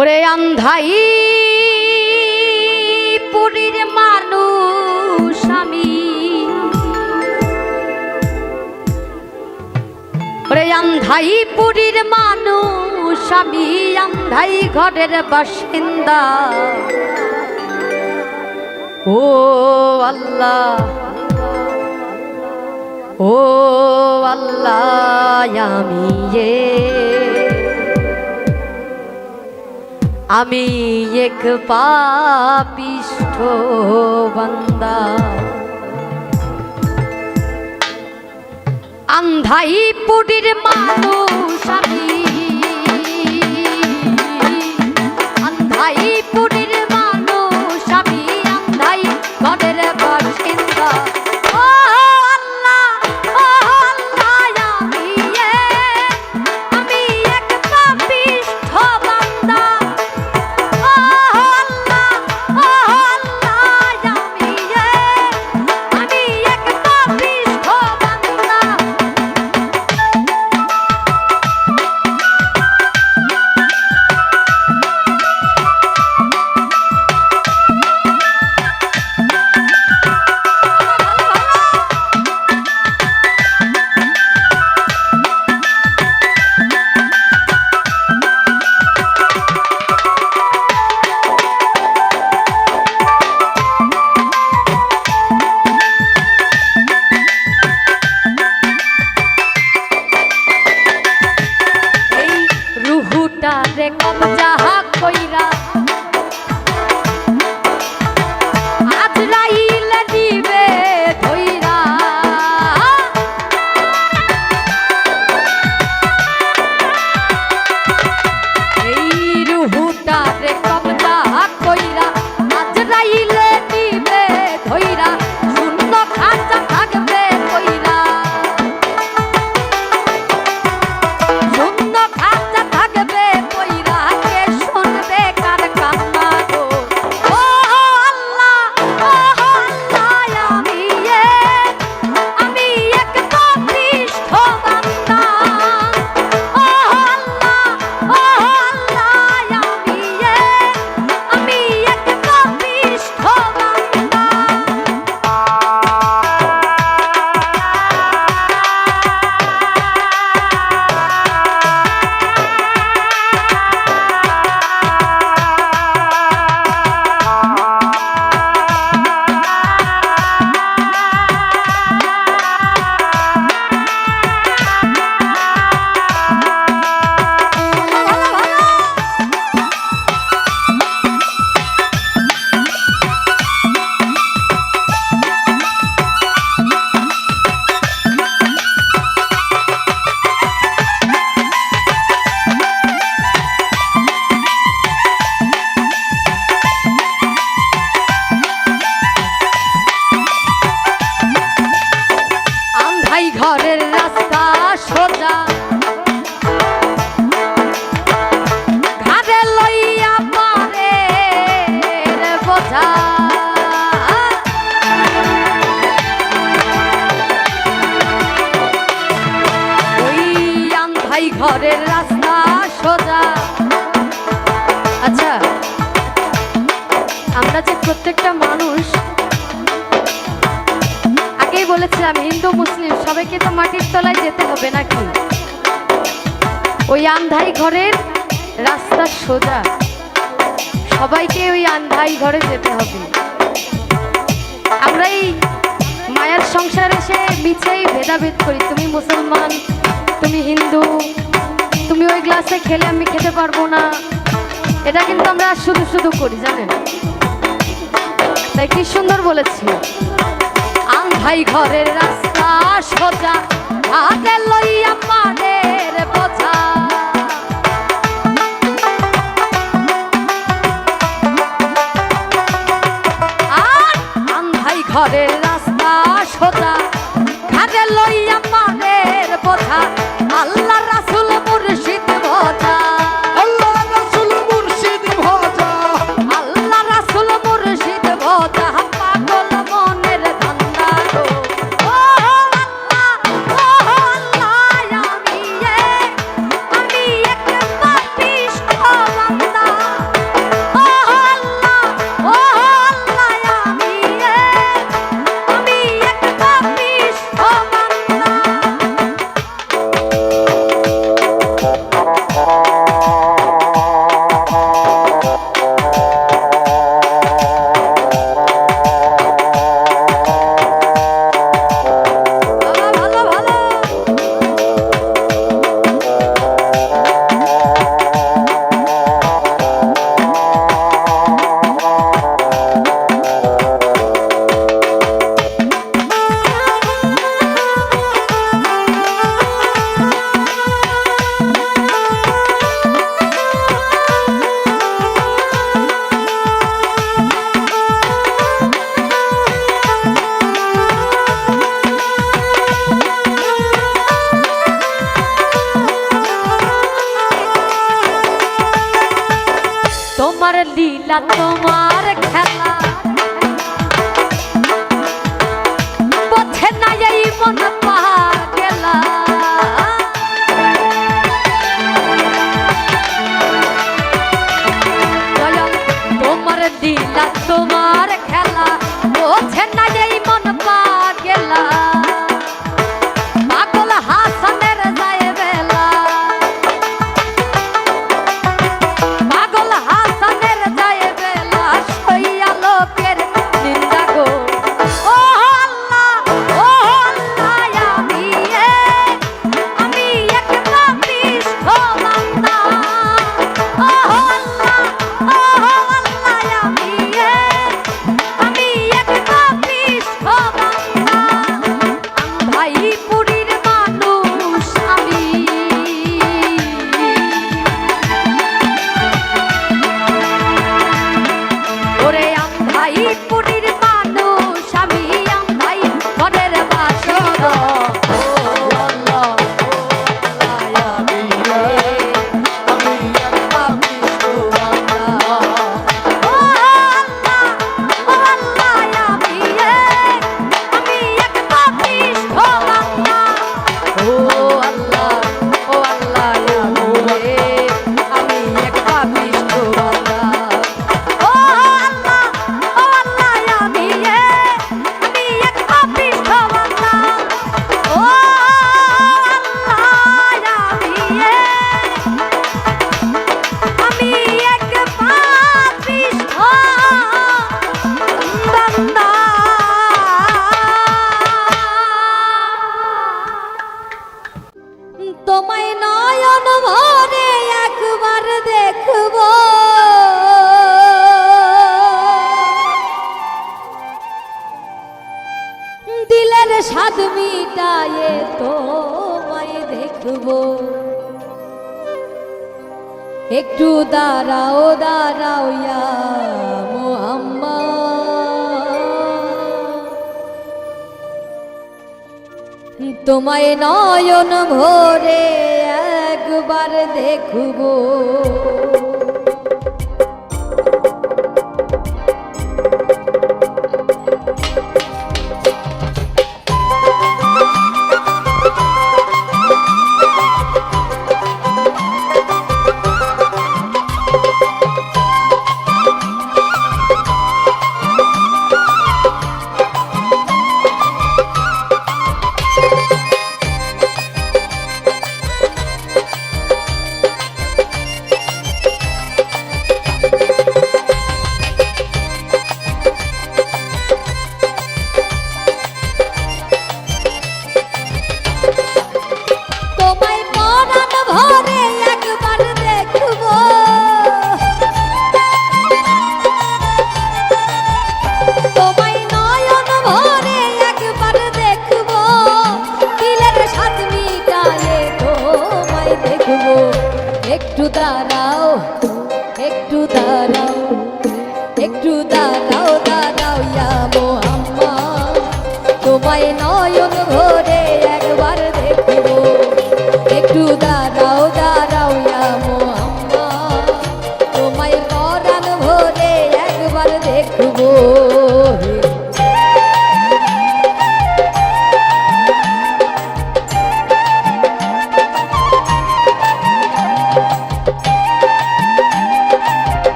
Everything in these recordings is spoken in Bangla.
ওরে আন্ধাই পুরীর মানুষ আমি, ওরে আন্ধাই পুরীর মানুষ আমি, আন্ধাই ঘরের বাসিন্দা। ও আল্লাহ, ও আল্লাহ, আমি এক পাপিষ্ঠ বান্দা। আন্ধাই পুরীর মানুষ আমি, আন্ধাই পুরীর মানুষ আমি, আন্ধাই ঘরের বাসিন্দা। রে কবজা কইরা আজরাইল দিবে ধইরা, এই রুহুটা রে কবজা কইরা আজরাইল দিবে ধইরা, শূন্য খাঁচা থাকবে কইরা, শূন্য খাঁচা থাকবে কইরা, কে শুনবে কার কান্না গো। ও আল্লাহ, ও আল্লাহ, আমি এক পাপিষ্ঠ বান্দা। ও আল্লাহ, ও আল্লাহ, আমি এক পাপিষ্ঠ বান্দা। ঘরের রাস্তা সোজা, ঘাড়ে লইয়া পারে বোঝা, ওই আন্ধাই ঘরের রাস্তা সোজা। আচ্ছা, আমরা যে প্রত্যেকটা মানুষ, আগেই বলেছিলাম হিন্দু মুসলিম সবাইকে তো মাটির তলায় যেতে হবে নাকি? ওই আন্ধাই ঘরের রাস্তা সোজা, সবাইকে ওই আন্ধাই ঘরে যেতে হবে। আমরা এই মায়ার সংসারে এসে মিছেই ভেদাভেদ করি, তুমি মুসলমান, তুমি হিন্দু, তুমি ওই গ্লাসে খেলে আমি খেতে পারবো না, এটা কিন্তু আমরা শুধু শুধু করি, জানেন? তাই কি সুন্দর বলেছি, আন্ধাই ঘরের রাস্তা সোজা, হাতে লইয়া পানের বোঝা, আর আন্ধাই ঘরের রাস্তা সোজা, হাতে লইয়া পানের বোঝা, আল্লাহ রাসূল মুর্শিদ ভজা, আল্লাহ রাসূল মুর্শিদ ভজা, আল্লাহ রাসূল মুর্শিদ ভজা, পাগল মনের ধান্দা গো। ও আল্লাহ, ও আল্লাহ, আমি তোমার লীলা তোমার খেলা বোঝে না এই মন পাগলা দয়াল তোমার লীলা তোমার খেলা বোঝে না এই মন পাগলা পাগল হাসানের যায় বেলা পাগল হাসানের যায় বেলা সইয়া লোকের নিন্দা গো ও আল্লাহ আমি এক পাপিষ্ঠ বান্দা ও আল্লাহ আমি এক পাপিষ্ঠ বান্দা ভাই পুরীর মানুষ আমি ওরে ভাই পুরীর মানুষ আমি ভাই ঘরের বাসর ও আল্লাহ আমি এক পাপিষ্ঠ বান্দা। ও আল্লাহ আমি এক পাপিষ্ঠ বান্দা ও আল্লাহ আমি এক পাপিষ্ঠ বান্দা ও আল্লাহ আমি এক পাপিষ্ঠ বান্দা ও আল্লাহ আমি এক পাপিষ্ঠ বান্দা তোমায় নয়ন ভরে একবার দেখব দিলের স্বাদ মিটায়ে তোমায় দেখব একটু দাঁড়াও দাঁড়াও ইয়া মুহাম্মদ তোমায় নয়ন ভরে একবার দেখব একটু দাঁড়াও একটু দাঁড়াও একটু দাঁড়াও দাঁড়াও ইয়া মুহাম্মদ তোমায় নয়ন ভরে একবার দেখব একটু দাঁড়াও দাঁড়াও ইয়া মুহাম্মদ তোমায় পরাণ ভরে একবার দেখব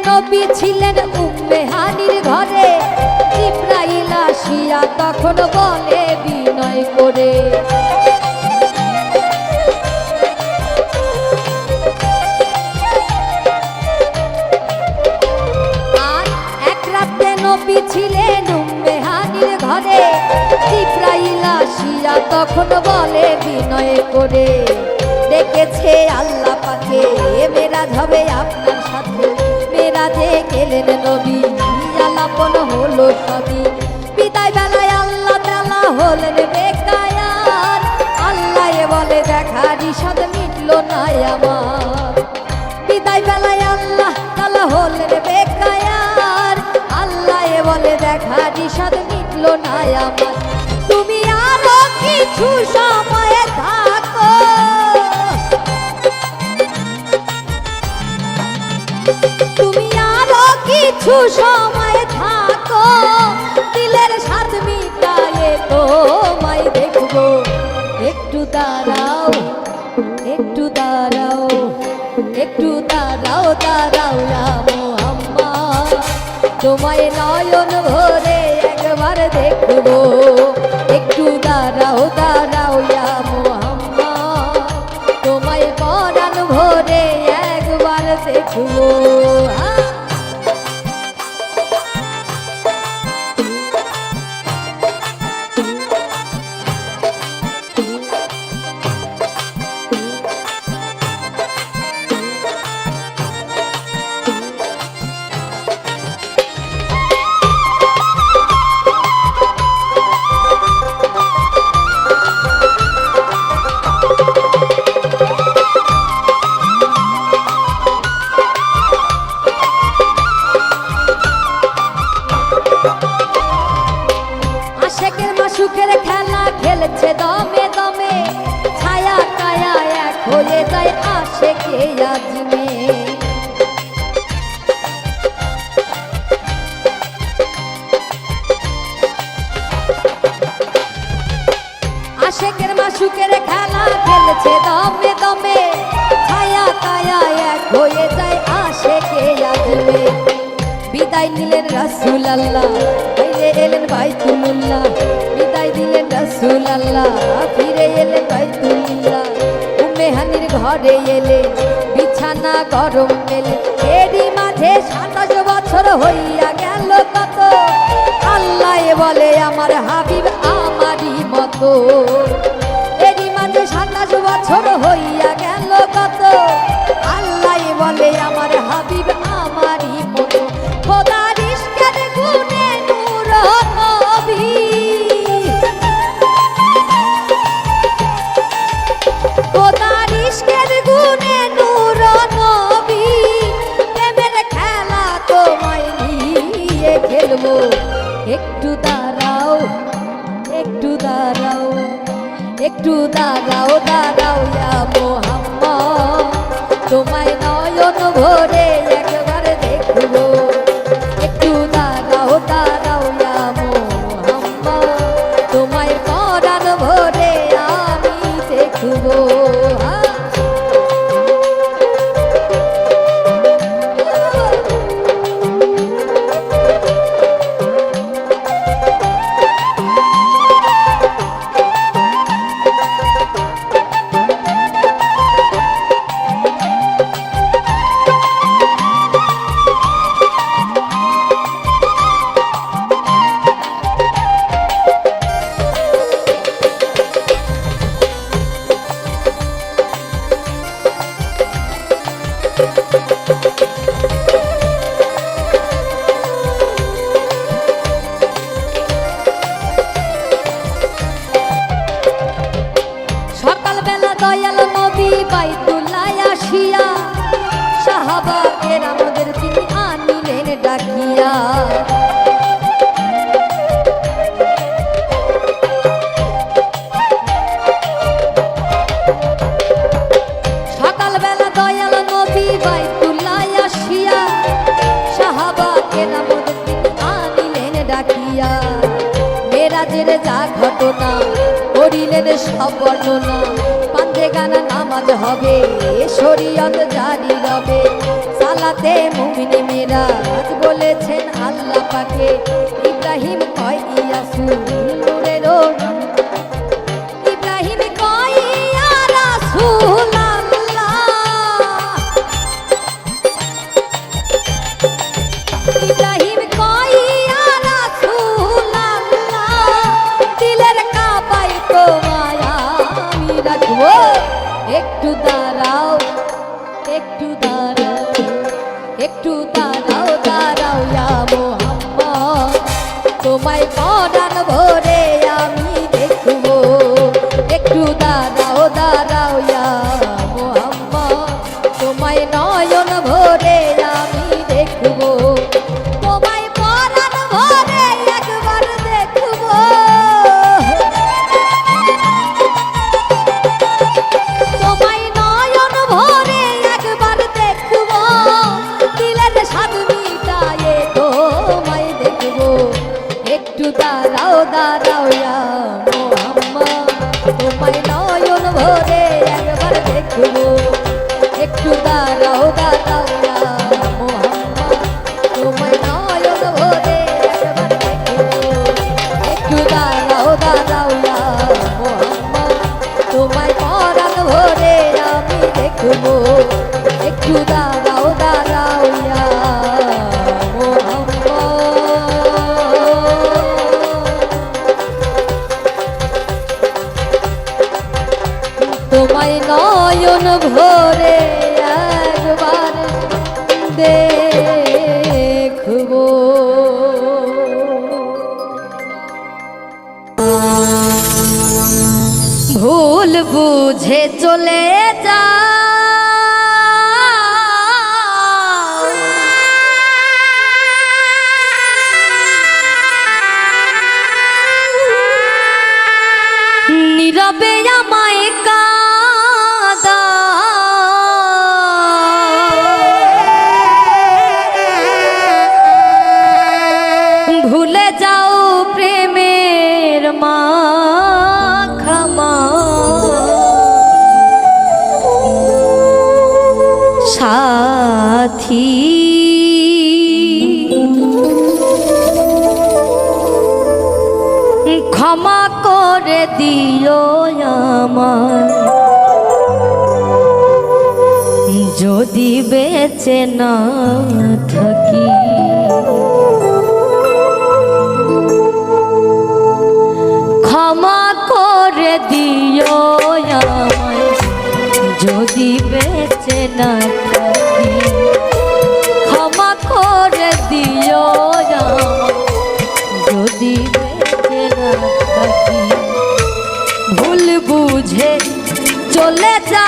নবী ছিলেন উম্মে হানির ঘরে জিবরাইল আসিয়া তখন বলে বিনয় করে আর এক রাতে নবী ছিলেন উম্মে হানির ঘরে জিবরাইল আসিয়া তখন বলে বিনয় করে ডেকেছে আল্লাহ পাকে মেরাজ হবে আপনার সাথে মেরাজে গেলেন নবী আলাপন হলো সবই বিদায় বেলায় আল্লাহ তাআলা নাই আমার। বিদায় বেলায় আল্লাহ তাআলা হলেন বেকায়ার, আল্লাহ বলে দেখা নিষাদ মিটল না আমার। তুমি আরো কিছু সময় থাকো, তুমি আরো কিছু সময় থাকো, দিলের স্বাদ মিটায়ে তোমায় দেখবো। একটু দাঁড়াও, একটু দাঁড়াও, একটু দাঁড়াও, দাঁড়াও ইয়া মুহাম্মদ, তোমায় নয়ন ভরে একবার দেখবো। একটু দাঁড়াও, দাঁড়াও ইয়া মুহাম্মদ, তোমায় পরাণ ভরে একবার দেখবো। আশেকের মাসুকের খেলা খেলছে দমে দমে, ছায়া কায়া এক হয়ে যায় আশেকে আজমে। আশেকের মাসুকের খেলা খেলছে দমে দমে, ছায়া কায়া এক হয়ে যায় আশেকে আজমে। বিদায় নিলেন রাসূল আল্লাহ, ফিরে এলেন বাইতুল্লাহ। বিদায় দিলেন রাসূল আল্লাহ, ফিরে এলেন বাইতুল্লাহ। উম্মে হানির ঘরে এলে বিছানা গরম পেলে, এরই মাঝে 27 বছর হইয়া গেল কত। আল্লাহ বলে আমার হাবিব আমারই মতো, এরই মাঝে 27 বছর হইয়া গেল কত। আল্লাহ বলে আমার হাবিব আমারই মতো। খোদার ইশকের গুণে নূর নবী, খোদার ইশকের গুণে নূর নবী, প্রেমের খেলা তোমায় নিয়ে খেলবো। একটু দাঁড়াও, একটু দাঁড়াও, একটু দাঁড়াও, দাঁড়াও ইয়া মুহাম্মদ, তোমায় নয়ন ভরে একবার দেখবো। একটু দাঁড়াও, দাঁড়াও ইয়া মুহাম্মদ, তোমায় পরাণ ভরে আমি দেখবো। সকালবেলা দয়াল নবী বাইতুল্লাহ আসিয়া, সাহাবা কেরামদের তিনি আনিলেন ডাকিয়া। সকালবেলা দয়াল নবী বাইতুল্লাহ আসিয়া, সাহাবা কেরামদের তিনি আনিলেন ডাকিয়া। মেরাজের যা ঘটনা করিলেন সব বর্ণনা, পাঞ্জে গানা নামাজ হবে, শরীয়ত জারি রবে। সালাতে মুমিন মেরাজ বলেছেন আল্লাহ পাকে, ইব্রাহিম কয় ইয়াসুল নূরের রং, ইব্রাহিম কয় ইয়া রাসূল আল্লাহ, ইব্রাহিম কয় ইয়া রাসূল আল্লাহ, দিলের কাবায় তোমায় আমি রাখবো। একটু দাঁড়াও, একটু দাঁড়াও, একটু দাঁড়াও, দাঁড়াও ইয়া মুহাম্মদ, তোমায় পরাণ ভরে আমি দেখবো। একটু দাঁড়াও, দাঁড়াও ইয়া মুহাম্মদ, একটু দাঁড়াও দাঁড়াও ইয়া মোহাম্মদ তোমায় নয়ন ভরে একবার দেখবো একটু দাঁড়াও দাঁড়াও ইয়া মোহাম্মদ তোমায় নয়ন ভরে একবার দেখবো একটু দাঁড়াও দাঁড়াও ইয়া মোহাম্মদ তোমায় পরাণ ভরে আমি দেখবো একটু দাঁড়াও দাঁড়াও ইয়া তোমায় নয়ন ভরে একবার দেখবো ভুল বুঝে চলে যা নীরবে আমায় কাঁদা ভুলে যাও প্রেমের মাখামা সাথী ক্ষমা করে দিও আমায় যদি বেঁচে না থাকি ক্ষমা করে দিও আমায় যদি বেঁচে না থাকি ক্ষমা করে দিও আমায় যদি বেঁচে না থাকি ভুল বুঝে চলে যা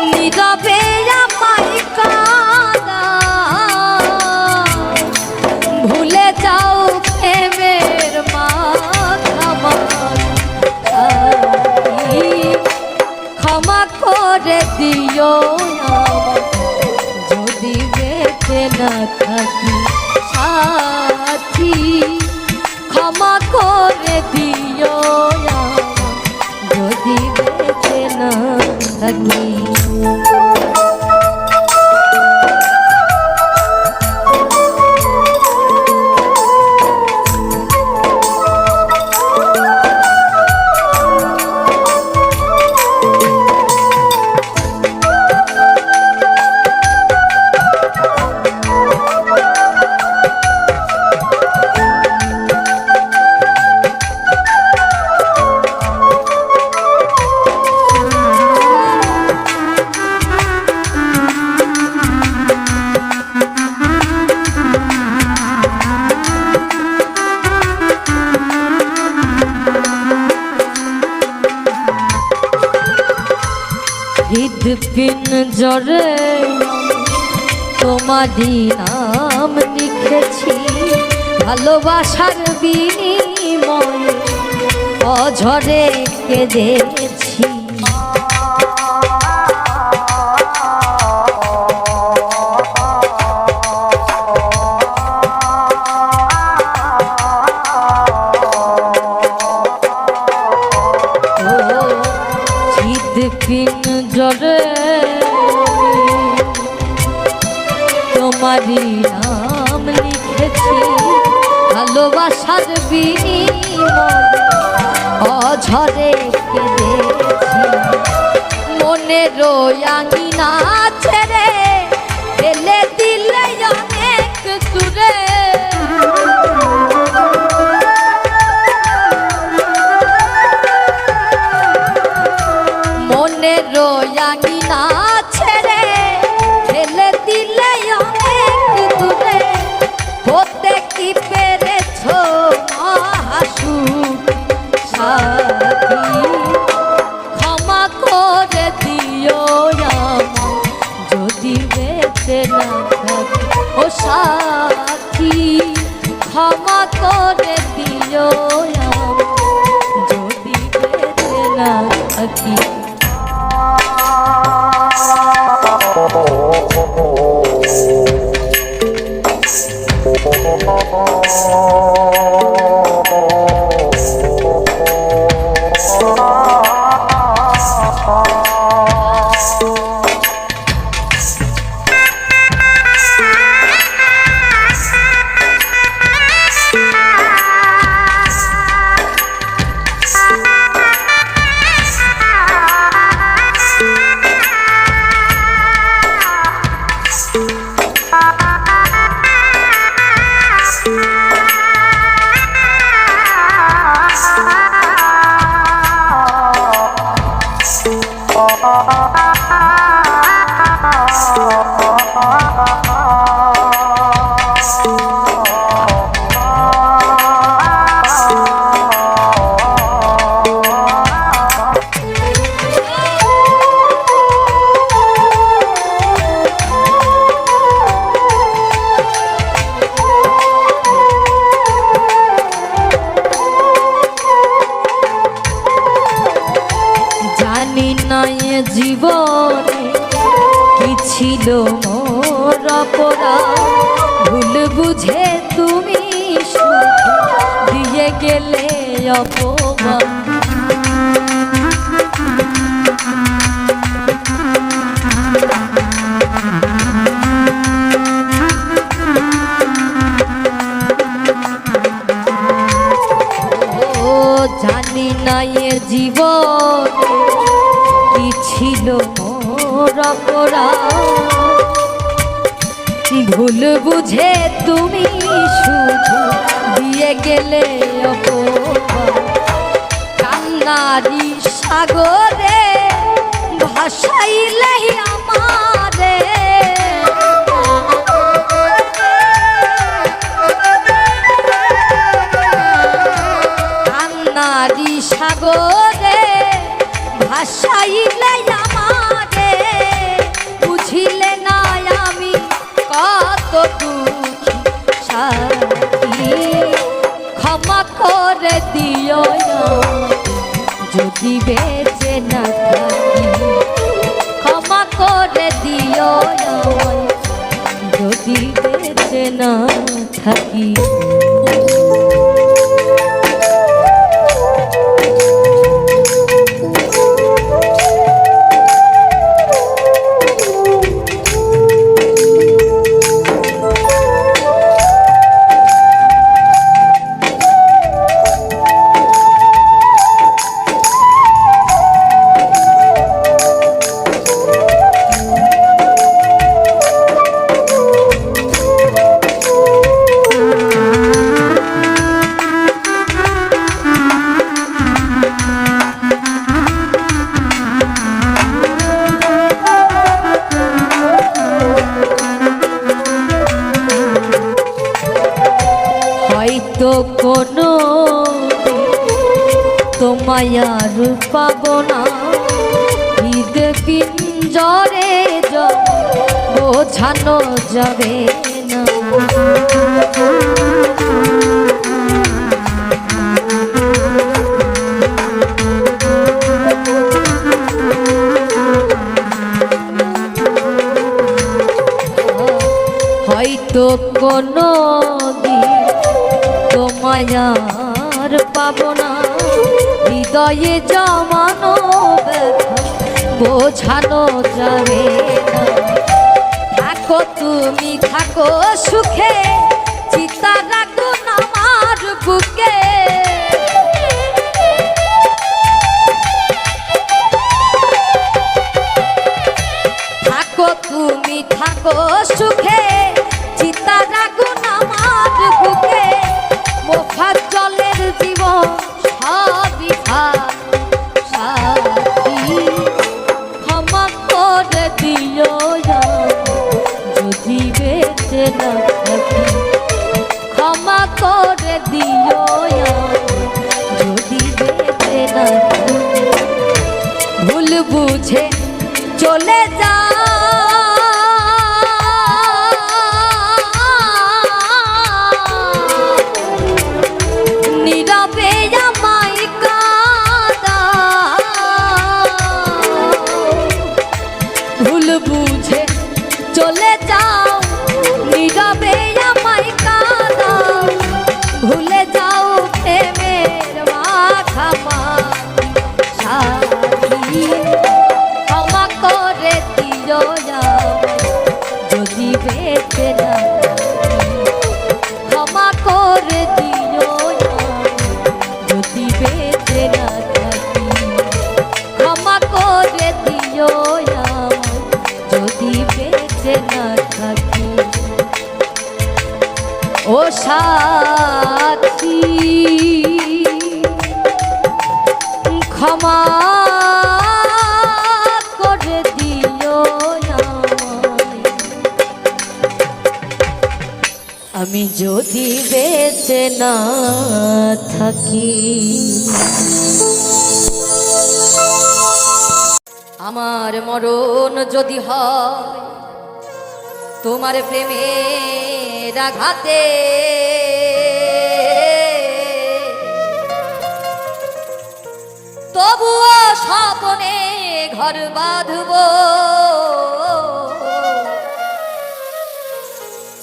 নীরবে আমায় কাঁদা ভুলে যাও প্রেমের মাখামা ক্ষমা করে দিও আমায় যদি বেঁচে না থাকি সাথী ক্ষমা করে দিও আমায় যদি বেঁচে না থাকি পিঞ্জরে তোমারই নাম লিখেছি ভালোবাসার বিনিময়ে অঝরে কেঁদেছি পিঞ্জরে তোমারই নাম লিখেছি ভালোবাসার বিনিময়ে অঝরে কেঁদেছি মনের আঙিনা ছেড়ে ফেলে দিলে অনেক দূরে মনের আঙিনা ছেড়ে ফেলে দিলে অনেক দূরে হতে কি পেরেছ মহাসুখ সাথী ক্ষমা করে দিও আমায় যদি বেঁচে না থাকি ও সাথী ক্ষমা করে দিও আমায় যদি বেঁচে না থাকি বুঝে তুমি শুধু দিয়ে গেলে অপমান জানি না এ জীবনে কি ছিল মোর অপরাধ ভুল বুঝে তুমি শুধু দিয়ে গেলে অপমান কান্নারি সাগরে ভাসাইলে আমারে কান্নারি সাগরে ভাসাইলে আমারে বুঝিলে না আমি কত দুঃখী সাথী ক্ষমা করে দিও যদি বেঁচে না থাকি ক্ষমা করে দিও যদি বেঁচে না থাকি হয়তো কোনো তোমায় আর পাবো না হৃদয় পিঞ্জরে বোঝানো যাবে না হয়তো কোনো তোমায় আর পাবো না হৃদয়ে জমানো ব্যথা বোঝানো যাবে না থাকো তুমি থাকো সুখে চিতা রাখো আমার বুকে থাকো তুমি থাকো সুখে চিতা রাখো আমার বুকে মোফাত জলের জীবন সবই সাথী ক্ষমা করে দিও যদি বেঁচে না থাকি ক্ষমা করে দিও যদি বেঁচে না থাকি ভুল বুঝে চলে যা বুঝে চলে যাও নীরবে আমায় কাঁদাও ভুলে যাও প্রেমের মাখামাখি ক্ষমা করে দিও যদি বেঁচে না ক্ষমা করে দিও যদি বেঁচে না থাকি ক্ষমা করে দিও যদি বেঁচে না থাকি ও সাথী ক্ষমা করে দিও আমি যদি বেঁচে না থাকি আমার মরণ যদি হয় তোমার প্রেমের আঘাতে তবুও স্বপনে ঘর বাঁধব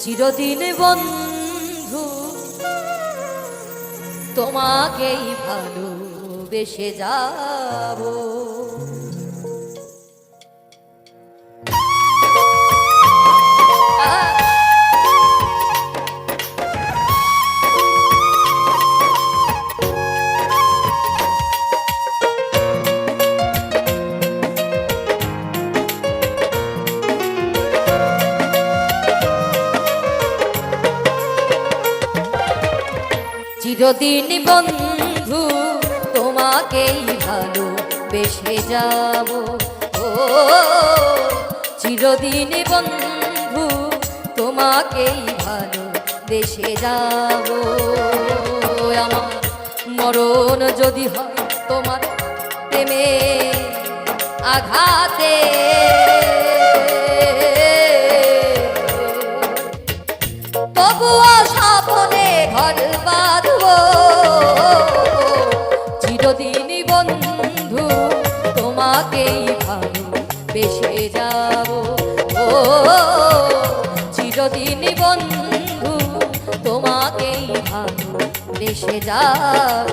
চিরদিন বন্ধু বন্ধু তোমাকেই ভালোবেসে যাব। চিরদিন বন্ধু তোমাকেই ভালোবেসে যাব। ও চিরদিন বন্ধু তোমাকেই ভালোবেসে যাব। আমার মরণ যদি হয় তোমার প্রেমে আঘাতে, তবুও স্বপ্নে ঘর বাঁধব। চিরদিন বন্ধু তোমাকেই ভালোবেসে যাব। ও চিরদিন বন্ধু তোমাকেই ভালোবেসে যাব।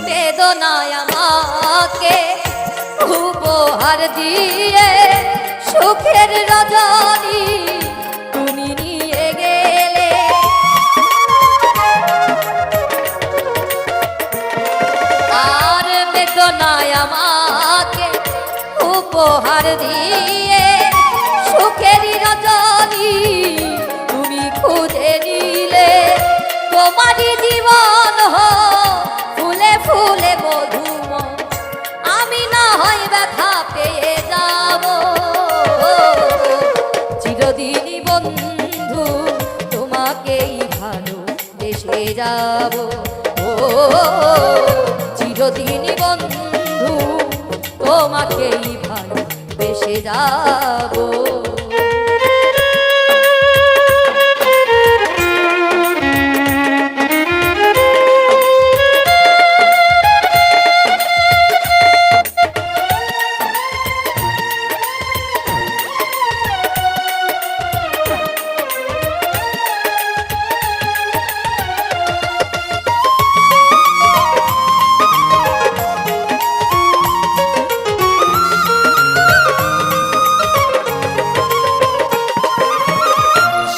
বেদনায় আমাকে উপহার দিয়ে সুখের রজনী তুমি নিয়ে গেলে। আর বেদনায় আমাকে উপহার দিয়ে সুখের রজনী তুমি খুঁজে নিলে। তোমারই জীবন ফুলে ফুলে মধুময়, আমি না হয় ব্যথা পেয়ে যাব। চিরদিন বন্ধু তোমাকেই ভালোবেসে যাব। ও চিরদিন বন্ধু তোমাকেই ভালোবেসে যাব।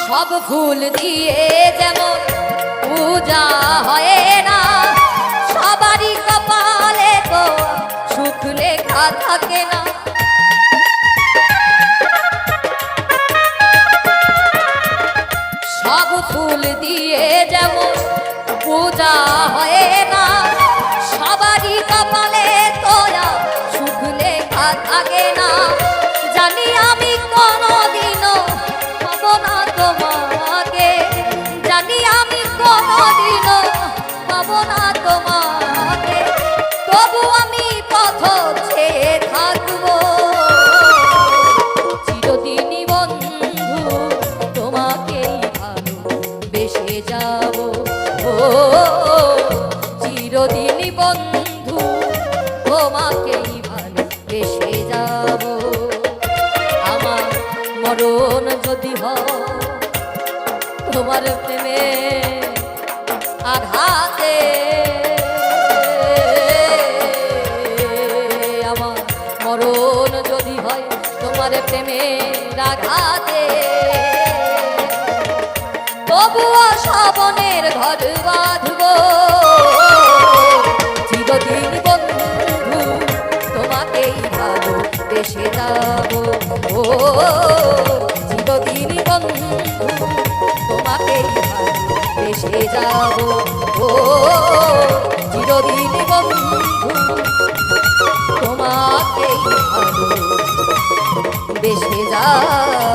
সব ফুল দিয়ে যেমন পূজা হয় না, সবারই কপালে তো সুখ লেখা থাকে না। সব ফুল দিয়ে যেমন পূজা হয় না, সবারই কপালে তো সুখ লেখা থাকে না। জানি আমি কোনোদিনও পাবো না তোমাকে, জানি আমি কোনোদিনও পাবো না তোমাকে, তবু আমি পথ ছেয়ে থাকবো। চিরদিন বন্ধু তোমাকেই ভালোবেসে যাব। ও চিরদিন বন্ধু তোমাকেই ভালোবেসে যাব। আমার মরণ যদি হয় তোমার প্রেমে আঘাতে, আমার মরণ যদি হয় তোমার প্রেমে আঘাতে, তবুও শ্রাবণের ঘর বাঁধব। চিরদিন বন্ধু তোমাকেই ভালোবেসে যাব। ও চিরদিন বন্ধু তোমাকেই ভালোবেসে যাব। ও চিরদিন বন্ধু তোমাকেই ভালোবেসে যাব।